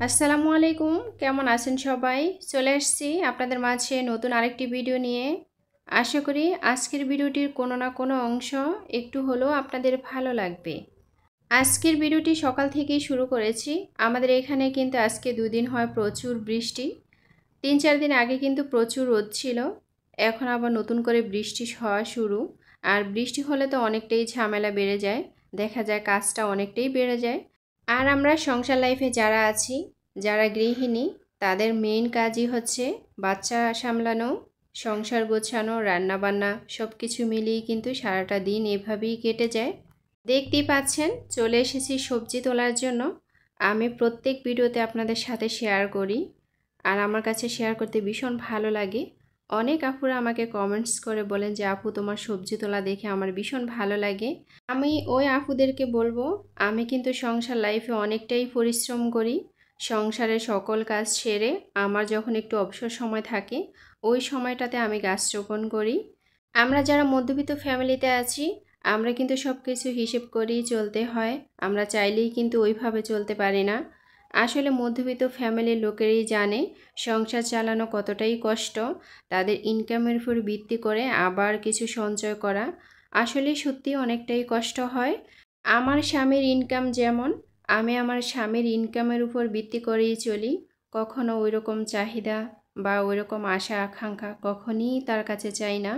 আসসালামু আলাইকুম, কেমন আছেন সবাই? চলে আসছি আপনাদের মাঝে নতুন আরেকটি ভিডিও নিয়ে। আশা করি আজকের ভিডিওটির কোনো না কোনো অংশ একটু হলেও আপনাদের ভালো লাগবে। আজকের ভিডিওটি সকাল থেকেই শুরু করেছি। আমাদের এখানে কিন্তু আজকে 2 দিন হয় প্রচুর বৃষ্টি। 3-4 দিন আগে কিন্তু প্রচুর রোদ ছিল। এখন আবার নতুন করে বৃষ্টি হওয়া শুরু। আর বৃষ্টি হলে তো অনেকটাই ঝামেলা বেড়ে যায়। দেখা যায় কাজটা অনেকটাই বেড়ে যায়। আর আমরা সংসার লাইফে যারা আছি, যারা গৃহিণী, তাদের মেইন কাজই হচ্ছে বাচ্চা সামলানো, সংসার গোছানো, রান্নাবান্না সব কিছু মিলিয়ে কিন্তু সারাটা দিন এভাবেই কেটে যায়। দেখতেই পাচ্ছেন চলে এসেছি সবজি তোলার জন্য। আমি প্রত্যেক ভিডিওতে আপনাদের সাথে শেয়ার করি, আর আমার কাছে শেয়ার করতে ভীষণ ভালো লাগে। অনেক আপুরা আমাকে কমেন্টস করে বলেন যে আপু তোমার সবজি তোলা দেখে আমার ভীষণ ভালো লাগে। আমি ওই আপুদেরকে বলবো, আমি কিন্তু সংসার লাইফে অনেকটাই পরিশ্রম করি। সংসারের সকল কাজ সেরে আমার যখন একটু অবসর সময় থাকে, ওই সময়টাতে আমি গাছ রোপণ করি। আমরা যারা মধ্যবিত্ত ফ্যামিলিতে আছি, আমরা কিন্তু সব কিছু হিসেব করেই চলতে হয়। আমরা চাইলেই কিন্তু ওইভাবে চলতে পারি না। আসলে মধ্যবিত্ত ফ্যামিলির লোকেরই জানে সংসার চালানো কতটাই কষ্ট। তাদের ইনকামের উপর ভিত্তি করে আবার কিছু সঞ্চয় করা আসলে সত্যি অনেকটাই কষ্ট হয়। আমার স্বামীর ইনকাম যেমন, আমি আমার স্বামীর ইনকামের উপর ভিত্তি করেই চলি। কখনো ওইরকম চাহিদা বা ওইরকম আশা আকাঙ্ক্ষা কখনই তার কাছে চাই না।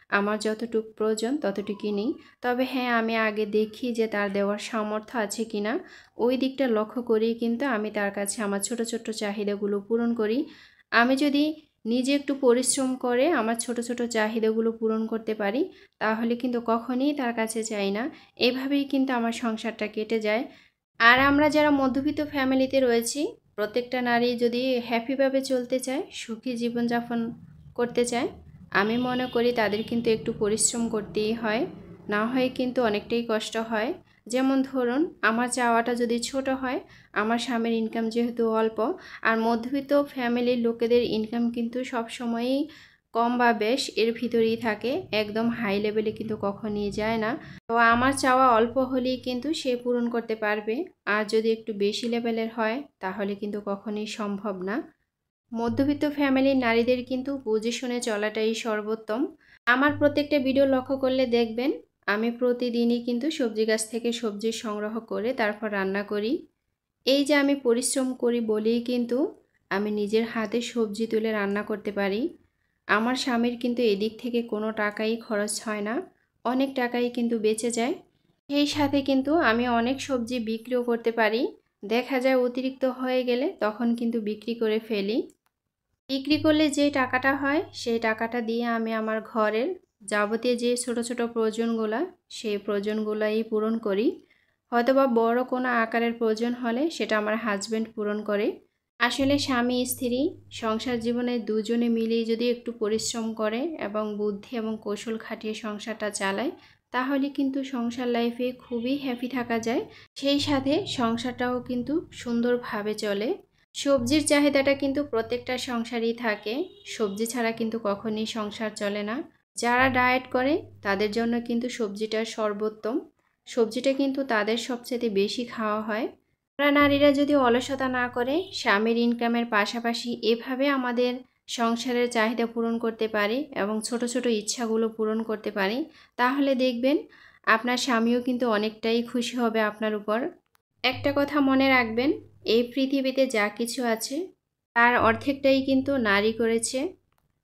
আমার যতটুকু প্রয়োজন ততটুকুই নিই। তবে হ্যাঁ, আমি আগে দেখি যে তার দেওয়ার সামর্থ্য আছে কিনা। ওই দিকটা লক্ষ্য করেই কিন্তু আমি তার কাছে আমার ছোট ছোট চাহিদাগুলো পূরণ করি। আমি যদি নিজে একটু পরিশ্রম করে আমার ছোট ছোট চাহিদাগুলো পূরণ করতে পারি, তাহলে কিন্তু কখনই তার কাছে চাই না। এভাবেই কিন্তু আমার সংসারটা কেটে যায়। আর আমরা যারা মধ্যবিত্ত ফ্যামিলিতে রয়েছি, প্রত্যেকটা নারী যদি হ্যাপিভাবে চলতে চায়, সুখী জীবনযাপন করতে চায়, আমি মনে করি তাদের কিন্তু একটু পরিশ্রম করতেই হয়। না হয় কিন্তু অনেকটাই কষ্ট হয়। যেমন ধরুন, আমার চাওয়াটা যদি ছোট হয়, আমার স্বামীর ইনকাম যেহেতু অল্প, আর মধ্যবিত্ত ফ্যামিলির লোকেদের ইনকাম কিন্তু সব সময়ই কম বা বেশ এর ভিতরেই থাকে, একদম হাই লেভেলে কিন্তু কখনই যায় না। তো আমার চাওয়া অল্প হলেই কিন্তু সে পূরণ করতে পারবে। আর যদি একটু বেশি লেভেলের হয় তাহলে কিন্তু কখনোই সম্ভব না। মধ্যবিত্ত ফ্যামিলির নারীদের কিন্তু বুঝে শুনে চলাটাই সর্বোত্তম। আমার প্রত্যেকটা ভিডিও লক্ষ্য করলে দেখবেন আমি প্রতিদিনই কিন্তু সবজি গাছ থেকে সবজি সংগ্রহ করে তারপর রান্না করি। এই যে আমি পরিশ্রম করি বলেই কিন্তু আমি নিজের হাতে সবজি তুলে রান্না করতে পারি। আমার স্বামীর কিন্তু এদিক থেকে কোনো টাকাই খরচ হয় না, অনেক টাকাই কিন্তু বেঁচে যায়। সেই সাথে কিন্তু আমি অনেক সবজি বিক্রিও করতে পারি। দেখা যায় অতিরিক্ত হয়ে গেলে তখন কিন্তু বিক্রি করে ফেলি। বিক্রি করলে যে টাকাটা হয় সেই টাকাটা দিয়ে আমি আমার ঘরের যাবতীয় যে ছোট ছোট প্রয়োজনগুলো, সেই প্রয়োজনগুলোই পূরণ করি। হয়তোবা বড় কোনো আকারের প্রয়োজন হলে সেটা আমার হাজব্যান্ড পূরণ করে। আসলে স্বামী স্ত্রী সংসার জীবনে দুজনে মিলেই যদি একটু পরিশ্রম করে এবং বুদ্ধি এবং কৌশল খাটিয়ে সংসারটা চালায়, তাহলে কিন্তু সংসার লাইফে খুবই হ্যাপি থাকা যায়। সেই সাথে সংসারটাও কিন্তু সুন্দরভাবে চলে। সবজির চাহিদাটা কিন্তু প্রত্যেকটা সংসারেই থাকে। সবজি ছাড়া কিন্তু কখনই সংসার চলে না। যারা ডায়েট করে তাদের জন্য কিন্তু সবজিটা সর্বোত্তম। সবজিটা কিন্তু তাদের সবচেয়ে বেশি খাওয়া হয়। আমরা নারীরা যদি অলসতা না করে স্বামীর ইনকামের পাশাপাশি এভাবে আমাদের সংসারের চাহিদা পূরণ করতে পারি এবং ছোট ছোট ইচ্ছাগুলো পূরণ করতে পারি, তাহলে দেখবেন আপনার স্বামীও কিন্তু অনেকটাই খুশি হবে আপনার উপর। একটা কথা মনে রাখবেন, এই পৃথিবীতে যা কিছু আছে তার অর্ধেকটাই কিন্তু নারী করেছে।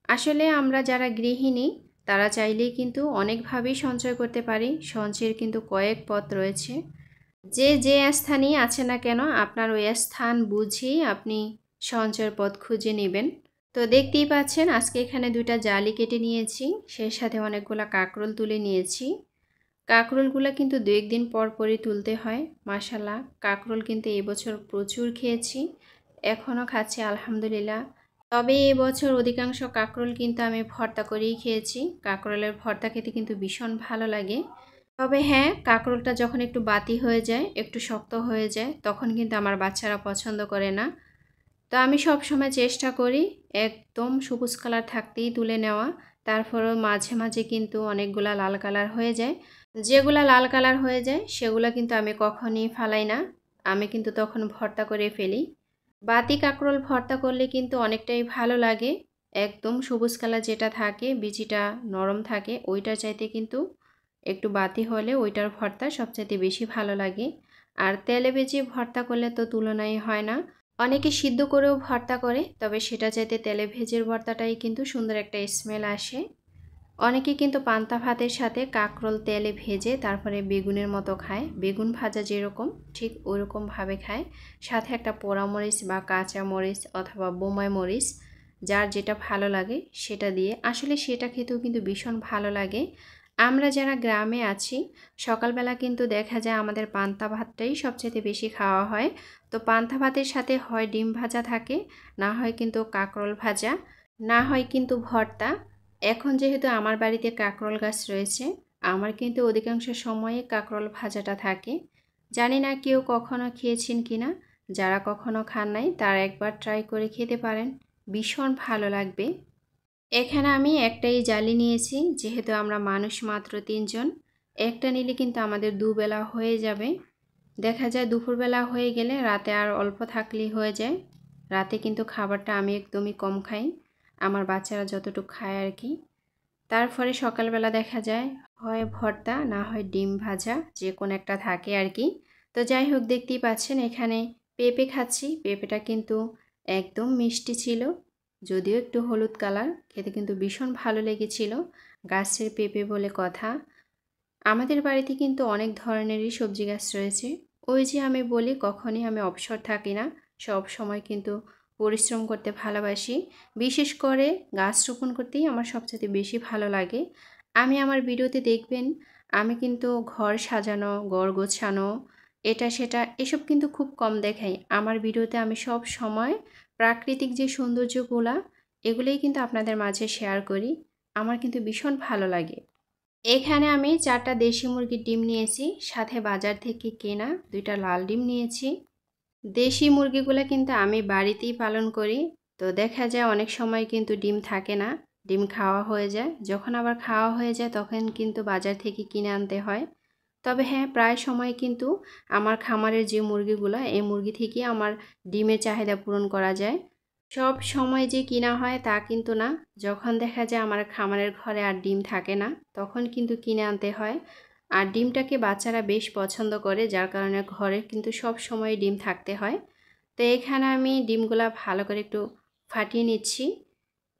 আসলে আমরা যারা গৃহিণী তারা চাইলেই কিন্তু অনেকভাবেই সঞ্চয় করতে পারি। সঞ্চয়ের কিন্তু কয়েক পথ রয়েছে। যে যে স্থানেই আছে না কেন, আপনার ওই স্থান বুঝেই আপনি সঞ্চয়ের পথ খুঁজে নেবেন। তো দেখতেই পাচ্ছেন আজকে এখানে 2টা জালি কেটে নিয়েছি, সেই সাথে অনেকগুলা কাঁকরোল তুলে নিয়েছি। কাঁকরোলগুলো কিন্তু 2-1 দিন পর পরই তুলতে হয়। মাশাআল্লাহ, কাঁকরোল কিন্তু এবছর প্রচুর খেয়েছি, এখনও খাচ্ছি আলহামদুলিল্লাহ। তবে এবছর অধিকাংশ কাঁকরোল কিন্তু আমি ভর্তা করেই খেয়েছি। কাঁকরোলের ভর্তা খেতে কিন্তু ভীষণ ভালো লাগে। তবে হ্যাঁ, কাঁকরোলটা যখন একটু বাতি হয়ে যায়, একটু শক্ত হয়ে যায়, তখন কিন্তু আমার বাচ্চারা পছন্দ করে না। তো আমি সব সময় চেষ্টা করি একদম সবুজ কালার থাকতেই তুলে নেওয়া। তারপরেও মাঝে মাঝে কিন্তু অনেকগুলা লাল কালার হয়ে যায়। যেগুলা লাল কালার হয়ে যায় সেগুলো কিন্তু আমি কখনই ফালাই না, আমি কিন্তু তখন ভর্তা করে ফেলি। বাতি কাঁকরোল ভর্তা করলে কিন্তু অনেকটাই ভালো লাগে। একদম সবুজ কালার যেটা থাকে, বিচিটা নরম থাকে, ওইটার চাইতে কিন্তু একটু বাতি হলে ওইটার ভর্তা সবচাইতে বেশি ভালো লাগে। আর তেলে ভেজে ভর্তা করলে তো তুলনাই হয় না। অনেকে সিদ্ধ করেও ভর্তা করে, তবে সেটা চাইতে তেলে ভেজের ভর্তাটাই কিন্তু সুন্দর একটা স্মেল আসে। অনেকে কিন্তু পান্তা ভাতের সাথে কাঁকরোল তেলে ভেজে তারপরে বেগুনের মতো খায়, বেগুন ভাজা যেরকম ঠিক ওইরকমভাবে খায়, সাথে একটা পোড়া মরিচ বা কাঁচা মরিচ অথবা বোম্বাই মরিচ, যার যেটা ভালো লাগে সেটা দিয়ে, আসলে সেটা খেতেও কিন্তু ভীষণ ভালো লাগে। আমরা যারা গ্রামে আছি সকালবেলা কিন্তু দেখা যায় আমাদের পান্তা ভাতটাই সবচেয়ে বেশি খাওয়া হয়। তো পান্তা ভাতের সাথে হয় ডিম ভাজা থাকে, না হয় কিন্তু কাঁকরোল ভাজা, না হয় কিন্তু ভর্তা। এখন যেহেতু আমার বাড়িতে কাঁকরোল গাছ রয়েছে, আমার কিন্তু অধিকাংশ সময়ে কাঁকরোল ভাজাটা থাকে। জানি না কেউ কখনো খেয়েছেন কিনা, যারা কখনো খান নাই তারা একবার ট্রাই করে খেতে পারেন, ভীষণ ভালো লাগবে। এখানে আমি একটাই জালি নিয়েছি, যেহেতু আমরা মানুষ মাত্র 3 জন। একটা নিলে কিন্তু আমাদের দুবেলা হয়ে যাবে। দেখা যায় দুপুরবেলা হয়ে গেলে রাতে আর অল্প থাকলেই হয়ে যায়। রাতে কিন্তু খাবারটা আমি একদমই কম খাই, আমার বাচ্চারা যতটুকু খায় আর কি। তারপরে সকালবেলা দেখা যায় হয় ভর্তা, না হয় ডিম ভাজা, যে কোনো একটা থাকে আর কি। তো যাই হোক, দেখতেই পাচ্ছেন এখানে পেঁপে খাচ্ছি। পেঁপেটা কিন্তু একদম মিষ্টি ছিল, যদিও একটু হলুদ কালার, খেতে কিন্তু ভীষণ ভালো লেগেছিল। গাছের পেঁপে বলে কথা। আমাদের বাড়িতে কিন্তু অনেক ধরনেরই সবজি গাছ রয়েছে। ওই যে আমি বলি কখনই আমি অবসর থাকি না, সব সময় কিন্তু পরিশ্রম করতে ভালোবাসি। বিশেষ করে গাছ রোপণ করতেই আমার সবচেয়ে বেশি ভালো লাগে। আমি আমার ভিডিওতে দেখবেন আমি কিন্তু ঘর সাজানো, ঘর গোছানো, এটা সেটা এসব কিন্তু খুব কম দেখাই। আমার ভিডিওতে আমি সব সময় প্রাকৃতিক যে সৌন্দর্যগুলা, এগুলোই কিন্তু আপনাদের মাঝে শেয়ার করি। আমার কিন্তু ভীষণ ভালো লাগে। এখানে আমি 4টা দেশি মুরগির ডিম নিয়েছি, সাথে বাজার থেকে কেনা 2টা লাল ডিম নিয়েছি। দেশি মুরগিগুলো কিন্তু আমি বাড়িতেই পালন করি। তো দেখা যায় অনেক সময় কিন্তু ডিম থাকে না, ডিম খাওয়া হয়ে যায়। যখন আবার খাওয়া হয়ে যায় তখন কিন্তু বাজার থেকে কিনে আনতে হয়। তবে হ্যাঁ, প্রায় সময় কিন্তু আমার খামারের যে মুরগিগুলো, এই মুরগি থেকে আমার ডিমের চাহিদা পূরণ করা যায়। সব সময় যে কিনা হয় তা কিন্তু না। যখন দেখা যায় আমার খামারের ঘরে আর ডিম থাকে না, তখন কিন্তু কিনে আনতে হয়। আর ডিমটাকে বাচ্চারা বেশ পছন্দ করে, যার কারণে ঘরে কিন্তু সব সময় ডিম থাকতে হয়। তো এখানে আমি ডিমগুলা ভালো করে একটু ফাটিয়ে নিচ্ছি।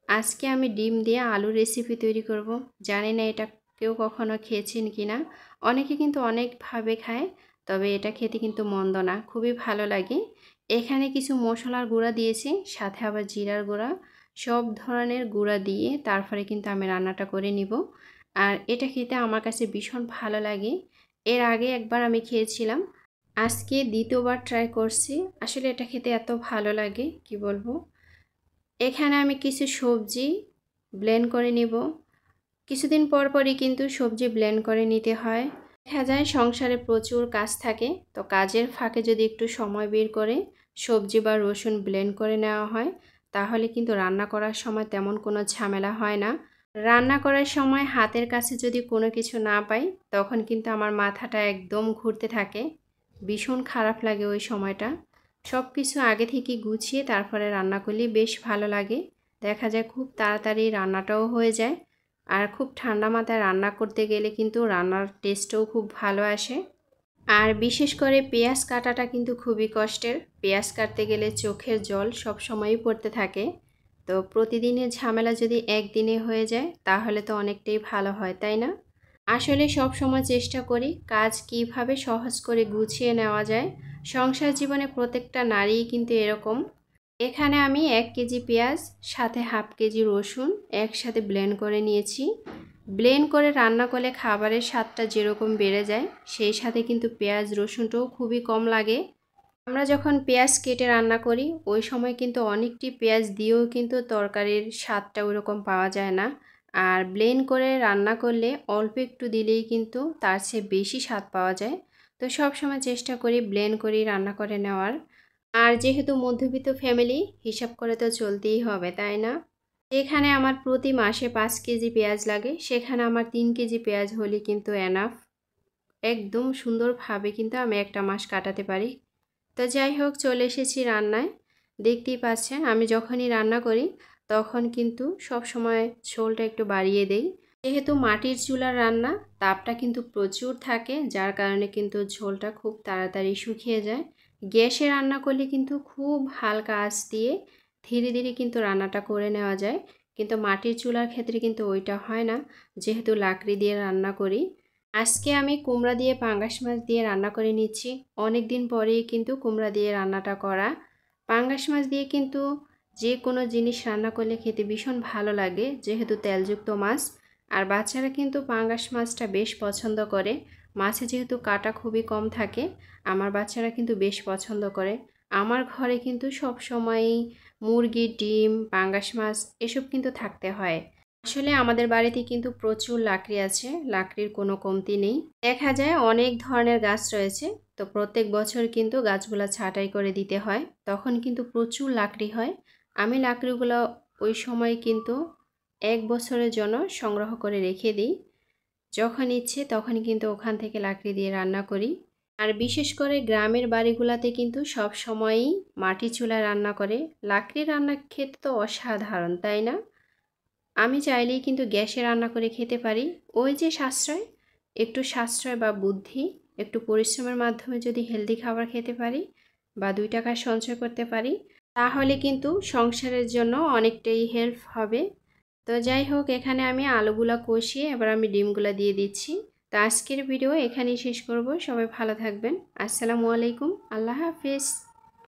আজকে আমি ডিম দিয়ে আলুর রেসিপি তৈরি করব। জানি না এটা কেউ কখনো খেয়েছেন কিনা। অনেকে কিন্তু অনেকভাবে খায়, তবে এটা খেতে কিন্তু মন্দ না, খুবই ভালো লাগে। এখানে কিছু মশলার গুঁড়া দিয়েছি, সাথে আবার জিরার গুঁড়া, সব ধরনের গুঁড়া দিয়ে তারপরে কিন্তু আমি রান্নাটা করে নিব। আর এটা খেতে আমার কাছে ভীষণ ভালো লাগে। এর আগে একবার আমি খেয়েছিলাম, আজকে দ্বিতীয়বার ট্রাই করছি। আসলে এটা খেতে এত ভালো লাগে কি বলবো। এখানে আমি কিছু সবজি ব্লেন্ড করে নিব। কিছুদিন পর পরই কিন্তু সবজি ব্লেন্ড করে নিতে হয়। দেখা যায় সংসারে প্রচুর কাজ থাকে, তো কাজের ফাঁকে যদি একটু সময় বের করে সবজি বা রসুন ব্লেন্ড করে নেওয়া হয়, তাহলে কিন্তু রান্না করার সময় তেমন কোনো ঝামেলা হয় না। রান্না করার সময় হাতের কাছে যদি কোনো কিছু না পাই, তখন কিন্তু আমার মাথাটা একদম ঘুরতে থাকে, ভীষণ খারাপ লাগে ওই সময়টা। সব কিছু আগে থেকে গুছিয়ে তারপরে রান্না করলে বেশ ভালো লাগে। দেখা যায় খুব তাড়াতাড়ি রান্নাটাও হয়ে যায়। আর খুব ঠান্ডা মাথায় রান্না করতে গেলে কিন্তু রান্নার টেস্টও খুব ভালো আসে। আর বিশেষ করে পেঁয়াজ কাটাটা কিন্তু খুবই কষ্টের। পেঁয়াজ কাটতে গেলে চোখের জল সব সময়ই পড়তে থাকে। তো প্রতিদিনের ঝামেলা যদি একদিনে হয়ে যায় তাহলে তো অনেকটাই ভালো হয়, তাই না? আসলে সব সময় চেষ্টা করি কাজ কিভাবে সহজ করে গুছিয়ে নেওয়া যায়। সংসার জীবনে প্রত্যেকটা নারীই কিন্তু এরকম। এখানে আমি 1 কেজি পেঁয়াজ সাথে হাফ কেজি রসুন একসাথে ব্লেন্ড করে নিয়েছি। ব্লেন্ড করে রান্না করলে খাবারের স্বাদটা যেরকম বেড়ে যায়, সেই সাথে কিন্তু পেঁয়াজ রসুনটাও খুবই কম লাগে। আমরা যখন পেঁয়াজ কেটে রান্না করি ওই সময় কিন্তু অনেকটি পেঁয়াজ দিয়েও কিন্তু তরকারির স্বাদটা ওইরকম পাওয়া যায় না। আর ব্লেন্ড করে রান্না করলে অল্প একটু দিলেই কিন্তু তার চেয়ে বেশি স্বাদ পাওয়া যায়। তো সব সময় চেষ্টা করি ব্লেন্ড করেই রান্না করে নেওয়ার। আর যেহেতু মধ্যবিত্ত ফ্যামিলি, হিসাব করে তো চলতেই হবে, তাই না? এখানে আমার প্রতি মাসে 5 কেজি পেঁয়াজ লাগে, সেখানে আমার 3 কেজি পেঁয়াজ হলে কিন্তু এনাফ। একদম সুন্দরভাবে কিন্তু আমি একটা মাস কাটাতে পারি। তো যাই হোক, চলে এসেছি রান্নায়। দেখতেই পাচ্ছেন আমি যখনই রান্না করি তখন কিন্তু সব সময় ঝোলটা একটু বাড়িয়ে দেই। যেহেতু মাটির চুলার রান্না তাপটা কিন্তু প্রচুর থাকে, যার কারণে কিন্তু ঝোলটা খুব তাড়াতাড়ি শুকিয়ে যায়। গ্যাসে রান্না করলে কিন্তু খুব হালকা আঁচ দিয়ে ধীরে ধীরে কিন্তু রান্নাটা করে নেওয়া যায়, কিন্তু মাটির চুলার ক্ষেত্রে কিন্তু ওইটা হয় না, যেহেতু লাকড়ি দিয়ে রান্না করি। আজকে আমি কুমড়া দিয়ে পাঙ্গাস মাছ দিয়ে রান্না করে নিচ্ছি। অনেক দিন পরেই কিন্তু কুমড়া দিয়ে রান্নাটা করা। পাঙ্গাস মাছ দিয়ে কিন্তু যে কোনো জিনিস রান্না করলে খেতে ভীষণ ভালো লাগে, যেহেতু তেলযুক্ত মাছ। আর বাচ্চারা কিন্তু পাঙ্গাস মাছটা বেশ পছন্দ করে। মাছে যেহেতু কাঁটা খুবই কম থাকে, আমার বাচ্চারা কিন্তু বেশ পছন্দ করে। আমার ঘরে কিন্তু সব সময়ই মুরগি, ডিম, পাঙ্গাস মাছ এসব কিন্তু থাকতে হয়। আসলে আমাদের বাড়িতে কিন্তু প্রচুর লাকড়ি আছে, লাকড়ির কোনো কমতি নেই। দেখা যায় অনেক ধরনের গাছ রয়েছে, তো প্রত্যেক বছর কিন্তু গাছগুলো ছাঁটাই করে দিতে হয়, তখন কিন্তু প্রচুর লাকড়ি হয়। আমি লাকড়িগুলো ওই সময় কিন্তু 1 বছরের জন্য সংগ্রহ করে রেখে দিই। যখন ইচ্ছে তখন কিন্তু ওখান থেকে লাকড়ি দিয়ে রান্না করি। আর বিশেষ করে গ্রামের বাড়িগুলোতে কিন্তু সব সময়ই মাটি চুলায় রান্না করে। লাকড়ি রান্না খেতে তো অসাধারণ, তাই না? আমি চাইলেই কিন্তু গ্যাসে রান্না করে খেতে পারি। ওই যে সাশ্রয়, একটু সাশ্রয় বা বুদ্ধি, একটু পরিশ্রমের মাধ্যমে যদি হেলদি খাবার খেতে পারি বা 2 টাকা সঞ্চয় করতে পারি, তাহলে কিন্তু সংসারের জন্য অনেকটাই হেল্প হবে। তো যাই হোক, এখানে আমি আলুগুলা কষিয়ে এবার আমি ডিমগুলা দিয়ে দিচ্ছি। তো আজকের ভিডিও এখানেই শেষ করব। সবাই ভালো থাকবেন। আসসালামু আলাইকুম। আল্লাহ হাফেজ।